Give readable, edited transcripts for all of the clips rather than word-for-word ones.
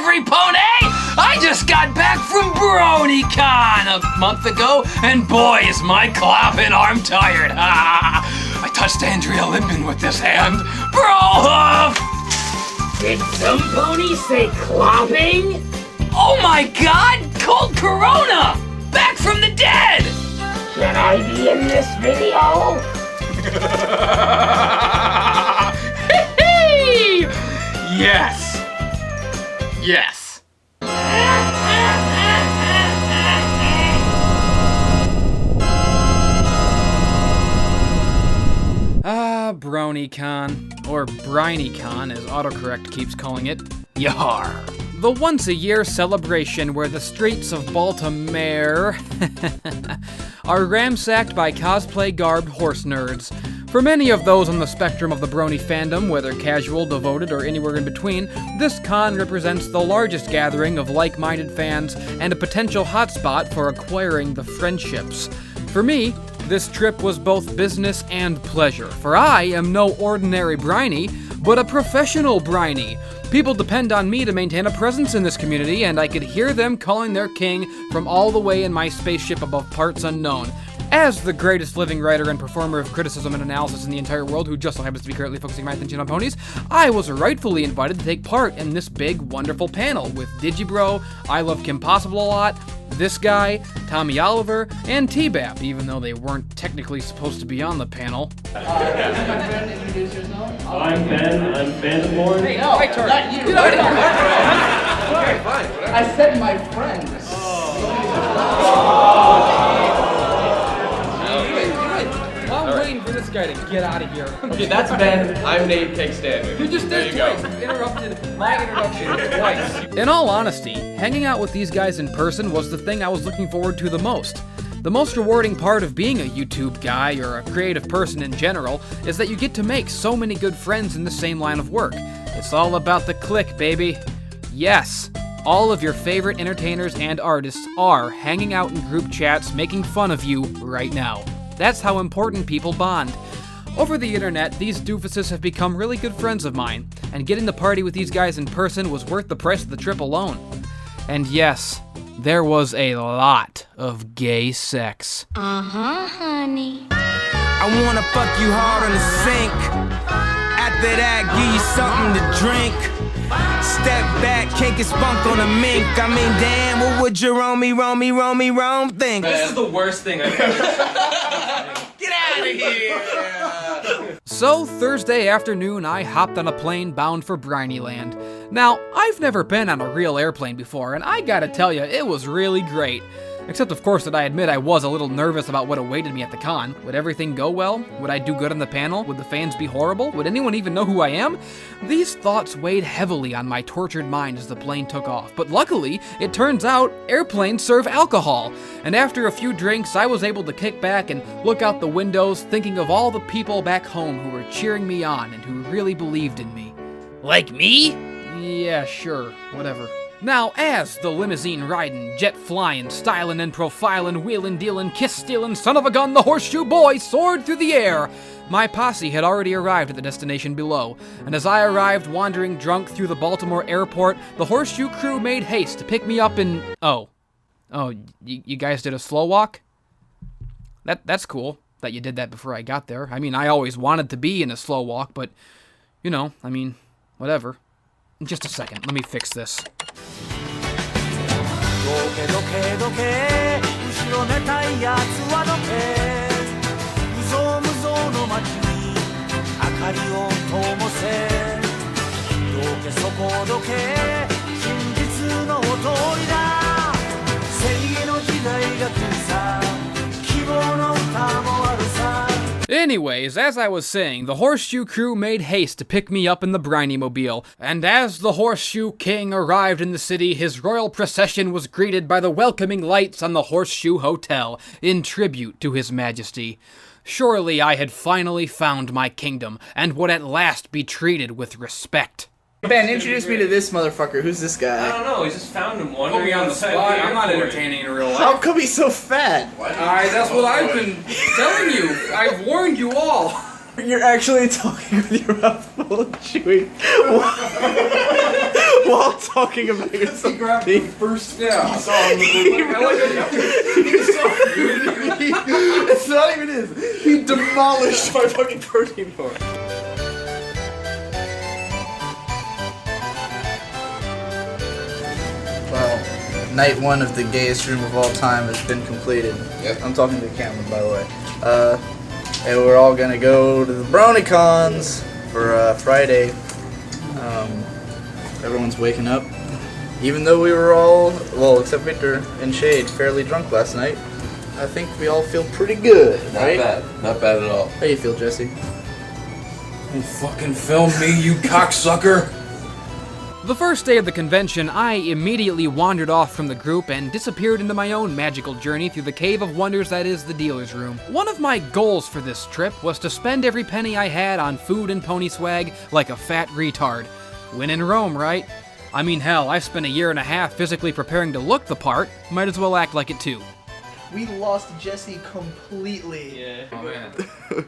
every pony! I just got back from BronyCon a month ago, and boy is my clopping arm tired. I touched Andrea Lippman with this hand. Bro hoof! Did some ponies say clopping? Oh my god! Cold Corona! Back from the dead! Can I be in this video? Yes. Yes. BronyCon, or Briny Con as autocorrect keeps calling it. Yar. The once-a-year celebration where the streets of Baltimore are ransacked by cosplay-garbed horse nerds. For many of those on the spectrum of the Brony fandom, whether casual, devoted, or anywhere in between, this con represents the largest gathering of like-minded fans and a potential hotspot for acquiring the friendships. For me, this trip was both business and pleasure, for I am no ordinary Briny, but a professional Briny. People depend on me to maintain a presence in this community, and I could hear them calling their king from all the way in my spaceship above parts unknown. As the greatest living writer and performer of criticism and analysis in the entire world, who just so happens to be currently focusing my attention on ponies, I was rightfully invited to take part in this big, wonderful panel with Digibro, I Love Kim Possible a lot, this guy, Tommy Oliver, and T-Bap, even though they weren't technically supposed to be on the panel. Ben, introduce yourself. I'm Ben, I'm Fandom. Hey, no, my turn. Not you. Get out of here. Okay, fine, whatever. I said my friends. I'm waiting for this guy to get out of here. Okay, that's Ben. I'm Nate Kickstand. You just did twice. Interrupted my introduction twice. In all honesty, hanging out with these guys in person was the thing I was looking forward to the most. The most rewarding part of being a YouTube guy, or a creative person in general, is that you get to make so many good friends in the same line of work. It's all about the click, baby. Yes, all of your favorite entertainers and artists are hanging out in group chats making fun of you right now. That's how important people bond. Over the internet, these doofuses have become really good friends of mine, and getting to party with these guys in person was worth the price of the trip alone. And yes, there was a lot of gay sex. Honey. I wanna fuck you hard on the sink. After that, give you something to drink. Step back, can't get spunked on a mink. I mean, damn, what would Jerome think? This is the worst thing I've ever seen. Get out of here! So, Thursday afternoon, I hopped on a plane bound for Brinyland. Now, I've never been on a real airplane before, and I gotta tell you, it was really great. Except, of course, that I admit I was a little nervous about what awaited me at the con. Would everything go well? Would I do good on the panel? Would the fans be horrible? Would anyone even know who I am? These thoughts weighed heavily on my tortured mind as the plane took off. But luckily, it turns out airplanes serve alcohol. And after a few drinks, I was able to kick back and look out the windows, thinking of all the people back home who were cheering me on and who really believed in me. Like me? Yeah, sure, whatever. Now, as the limousine-riding, jet-flying, styling and profiling, wheeling-dealing, kiss-stealing, son-of-a-gun, the Horseshoe Boy soared through the air, my posse had already arrived at the destination below, and as I arrived wandering drunk through the Baltimore airport, the Horseshoe Crew made haste to pick me up in... Oh, you guys did a slow walk? That's cool that you did that before I got there. I mean, I always wanted to be in a slow walk, but, you know, I mean, whatever. In just a second, let me fix this. Anyways, as I was saying, the Horseshoe Crew made haste to pick me up in the Briny-mobile, and as the Horseshoe King arrived in the city, his royal procession was greeted by the welcoming lights on the Horseshoe Hotel, in tribute to his majesty. Surely I had finally found my kingdom, and would at last be treated with respect. Ben, introduce me to this motherfucker. Who's this guy? I don't know, he just found him one. Put me on the spot. I'm not entertaining in real life. How come he's so fat? Alright, that's what I've been telling you. I've warned you all. You're actually talking with your mouth full of chewing. while talking about yourself. He grabbed the first song. It's not even his. He demolished my fucking protein bar. Well, night one of the gayest room of all time has been completed. Yep. I'm talking to the camera, by the way. And we're all gonna go to the BronyCons for Friday. Everyone's waking up. Even though we were all, well, except Victor and Shade, fairly drunk last night, I think we all feel pretty good, right? Not bad at all. How you feel, Jesse? You fucking film me, you cocksucker! The first day of the convention, I immediately wandered off from the group and disappeared into my own magical journey through the cave of wonders that is the dealer's room. One of my goals for this trip was to spend every penny I had on food and pony swag like a fat retard. When in Rome, right? I mean, hell, I spent a year and a half physically preparing to look the part, might as well act like it too. We lost Jesse completely. Yeah. Oh man.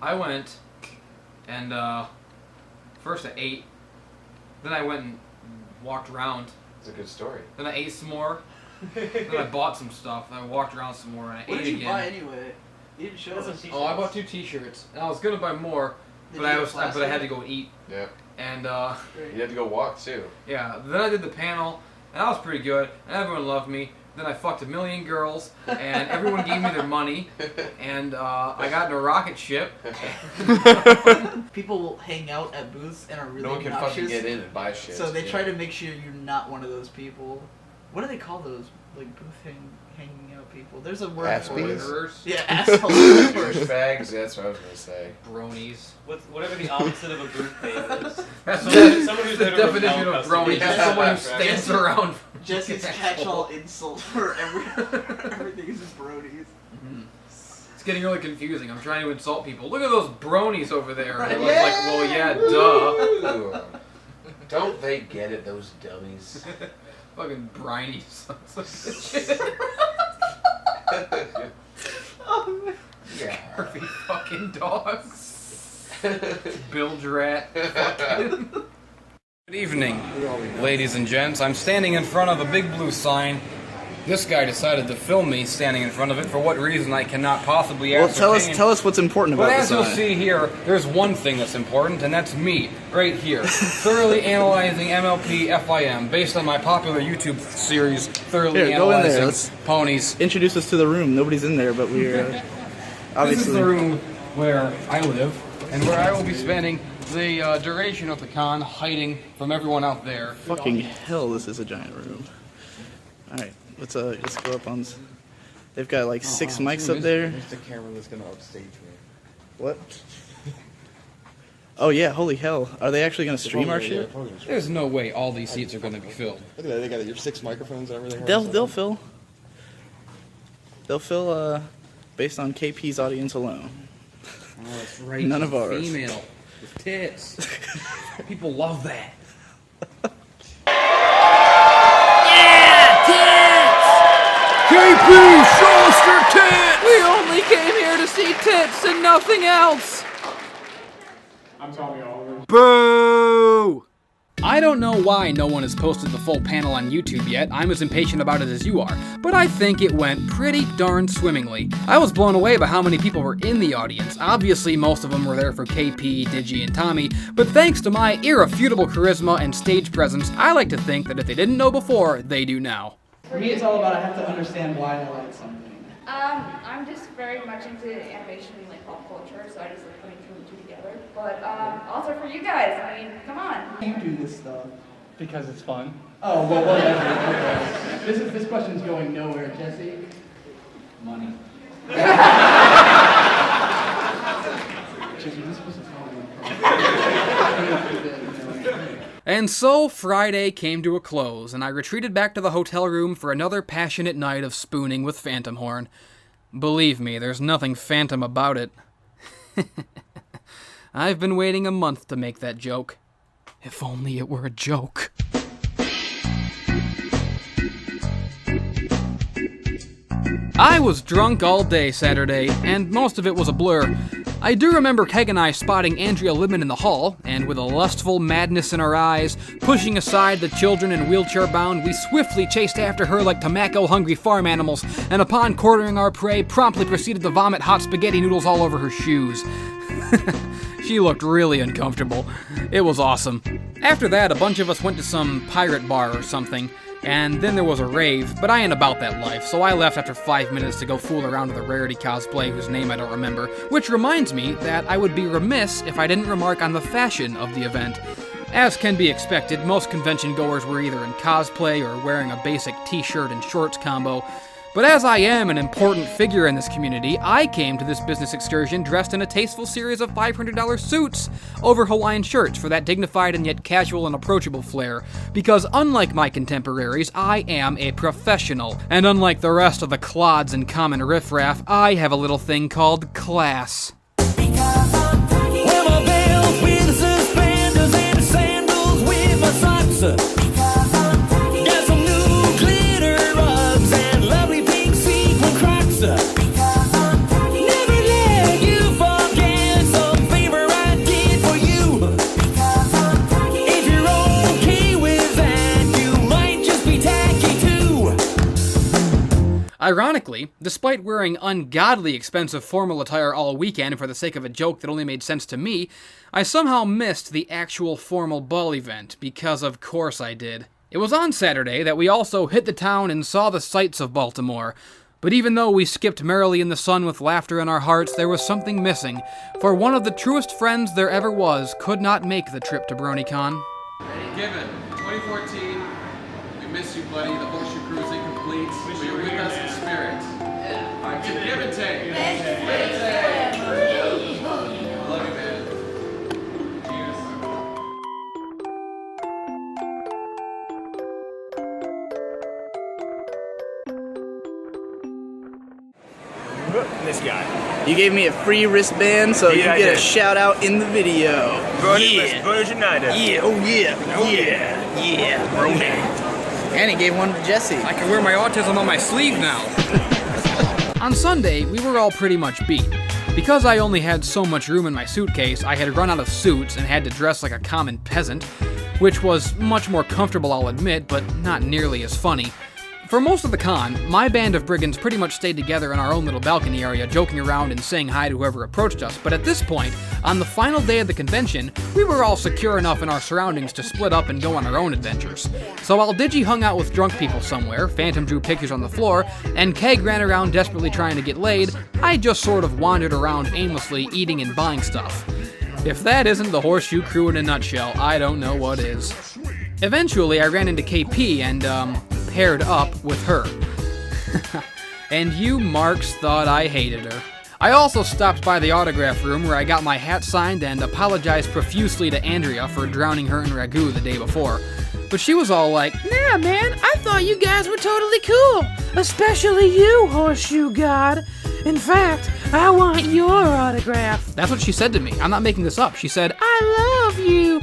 I went and first I ate, then I went and walked around, It's a good story. then I ate some more, then I bought some stuff, then I walked around some more and I What ate did you again. buy anyway? You didn't show us. Oh, I bought 2 t-shirts, and I was gonna buy more, Did but you I get plastic? had to go eat, Yep. and You had to go walk too. yeah, then I did the panel, and that was pretty good, and everyone loved me. Then I fucked a million girls, and everyone gave me their money, and I got in a rocket ship. People will hang out at booths and are really No one can obnoxious, fucking get in and buy shit. so they try to make sure you're not one of those people. What do they call those? Like booth hanging out people? There's a word for it. Loiterers, Yeah, assholes. Douchebags, that's what I was gonna say. bronies. Whatever the opposite of a booth babe is. That's Someone who's the there to definition repel of brony. customers. Just someone who Right. stands around. Jesse's catch-all insult for everything is just bronies. It's getting really confusing. I'm trying to insult people. Look at those bronies over there. And Right. everyone's like, well, yeah, duh. Ooh. Don't they get it, those dummies? Fucking briny sons of shit. Yeah. Curvy fucking dogs. Bilge rat. Fucking. Good evening, ladies and gents. I'm standing in front of a big blue sign. This guy decided to film me standing in front of it. For what reason, I cannot possibly Well, ascertain. tell us what's important But about as the you'll sign. see here, there's one thing that's important, and that's me, right here. Thoroughly analyzing MLP FIM, based on my popular YouTube series, Thoroughly Here, go in there. Analyzing Let's Ponies. introduce us to the room. Nobody's in there, but we're This is obviously. the room where I live, and where I will be spending the duration of the con, hiding from everyone out there. Fucking hell, this is a giant room. All right, let's go up on. They've got like 6 mics up there. the camera that's gonna upstage me. What? Oh yeah, holy hell! Are they actually gonna stream our shit? There's no way all these seats are going to be filled. Look at that, they got your 6 microphones and everything. They'll fill. They'll fill based on KP's audience alone. Oh, that's right. None of ours. Female with tits. People love that. KP, show us your tits! We only came here to see tits and nothing else! I'm Tommy Oliver. Boo! I don't know why no one has posted the full panel on YouTube yet. I'm as impatient about it as you are, but I think it went pretty darn swimmingly. I was blown away by how many people were in the audience. Obviously, most of them were there for KP, Digi, and Tommy, but thanks to my irrefutable charisma and stage presence, I like to think that if they didn't know before, they do now. For me, it's all about I have to understand why I like something. I'm just very much into animation and like pop culture, so I just like putting two and two together. But also for you guys, I mean, come on. You do this stuff. Because it's fun. Oh well, whatever. Okay. This question's going nowhere, Jesse. Money. Jesse, you're supposed to tell me. And so Friday came to a close, and I retreated back to the hotel room for another passionate night of spooning with Phantom Horn. Believe me, there's nothing phantom about it. I've been waiting a month to make that joke. If only it were a joke. I was drunk all day Saturday, and most of it was a blur. I do remember Keg and I spotting Andrea Libman in the hall, and with a lustful madness in our eyes, pushing aside the children and wheelchair-bound, we swiftly chased after her like tobacco-hungry farm animals, and upon cornering our prey, promptly proceeded to vomit hot spaghetti noodles all over her shoes. She looked really uncomfortable. It was awesome. After that, a bunch of us went to some pirate bar or something, and then there was a rave, but I ain't about that life, so I left after 5 minutes to go fool around with a Rarity cosplay whose name I don't remember, which reminds me that I would be remiss if I didn't remark on the fashion of the event. As can be expected, most convention goers were either in cosplay or wearing a basic t-shirt and shorts combo. But as I am an important figure in this community, I came to this business excursion dressed in a tasteful series of $500 suits over Hawaiian shirts for that dignified and yet casual and approachable flair. Because unlike my contemporaries, I am a professional. And unlike the rest of the clods and common riffraff, I have a little thing called class. Ironically, despite wearing ungodly expensive formal attire all weekend for the sake of a joke that only made sense to me, I somehow missed the actual formal ball event, because of course I did. It was on Saturday that we also hit the town and saw the sights of Baltimore. But even though we skipped merrily in the sun with laughter in our hearts, there was something missing, for one of the truest friends there ever was could not make the trip to BronyCon. Given, 2014, we miss you, buddy. The Horseshoe Crew is incomplete, but you're with us in spirit. All right, give and take. Give and take. I love you, man. Cheers. This guy. You gave me a free wristband, so Yeah, you get I a did. shout out in the video. Brothers United. Yeah, oh yeah, Brony. And he gave one to Jesse. I can wear my autism on my sleeve now. On Sunday, we were all pretty much beat. Because I only had so much room in my suitcase, I had run out of suits and had to dress like a common peasant, which was much more comfortable, I'll admit, but not nearly as funny. For most of the con, my band of brigands pretty much stayed together in our own little balcony area, joking around and saying hi to whoever approached us, but at this point, on the final day of the convention, we were all secure enough in our surroundings to split up and go on our own adventures. So while Digi hung out with drunk people somewhere, Phantom drew pictures on the floor, and Keg ran around desperately trying to get laid, I just sort of wandered around aimlessly eating and buying stuff. If that isn't the Horseshoe Crew in a nutshell, I don't know what is. Eventually, I ran into KP and, paired up with her. And you marks thought I hated her. I also stopped by the autograph room where I got my hat signed and apologized profusely to Andrea for drowning her in ragu the day before. But she was all like, "Nah, man, I thought you guys were totally cool. Especially you, Horseshoe God. In fact, I want your autograph." That's what she said to me. I'm not making this up. She said, "I love you.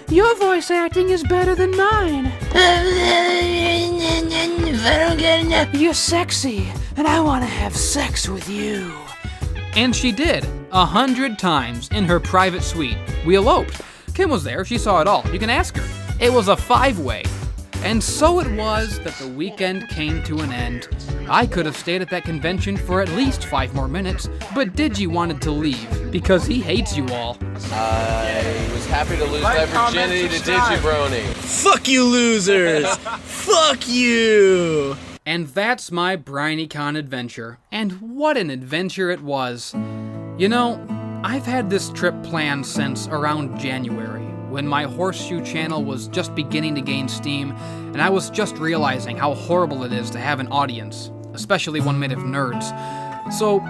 Your voice acting is better than mine. If I don't get enough, you're sexy, and I want to have sex with you." And she did, 100 times, in her private suite. We eloped. Kim was there, she saw it all. You can ask her. It was a 5-way. And so it was that the weekend came to an end. I could have stayed at that convention for at least 5 more minutes, but Digi wanted to leave, because he hates you all. I was happy to lose my virginity to Digibrony. Fuck you losers! Fuck you! And that's my Briny Con adventure. And what an adventure it was. You know, I've had this trip planned since around January, when my Horseshoe channel was just beginning to gain steam, and I was just realizing how horrible it is to have an audience, especially one made of nerds. So,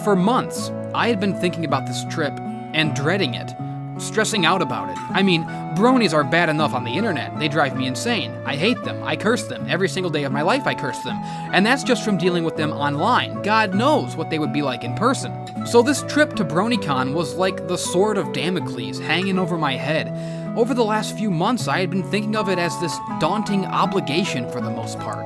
for months, I had been thinking about this trip and dreading it, stressing out about it. I mean, bronies are bad enough on the internet. They drive me insane. I hate them. I curse them. Every single day of my life I curse them. And that's just from dealing with them online. God knows what they would be like in person. So this trip to BronyCon was like the sword of Damocles hanging over my head. Over the last few months, I had been thinking of it as this daunting obligation for the most part.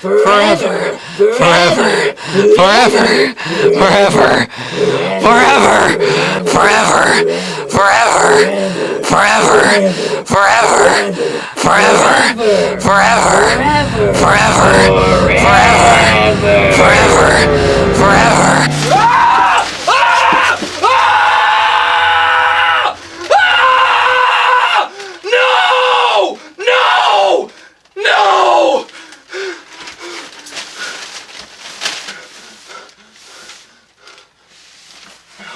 Forever. Forever. Forever. Forever. Forever. Forever. Forever. Forever. Forever. Forever. Forever. Forever. Forever. Forever. No! No! No!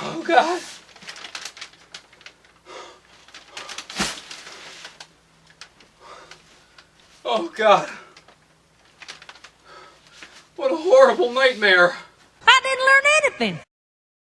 Oh, God. Oh, God. What a horrible nightmare. I didn't learn anything.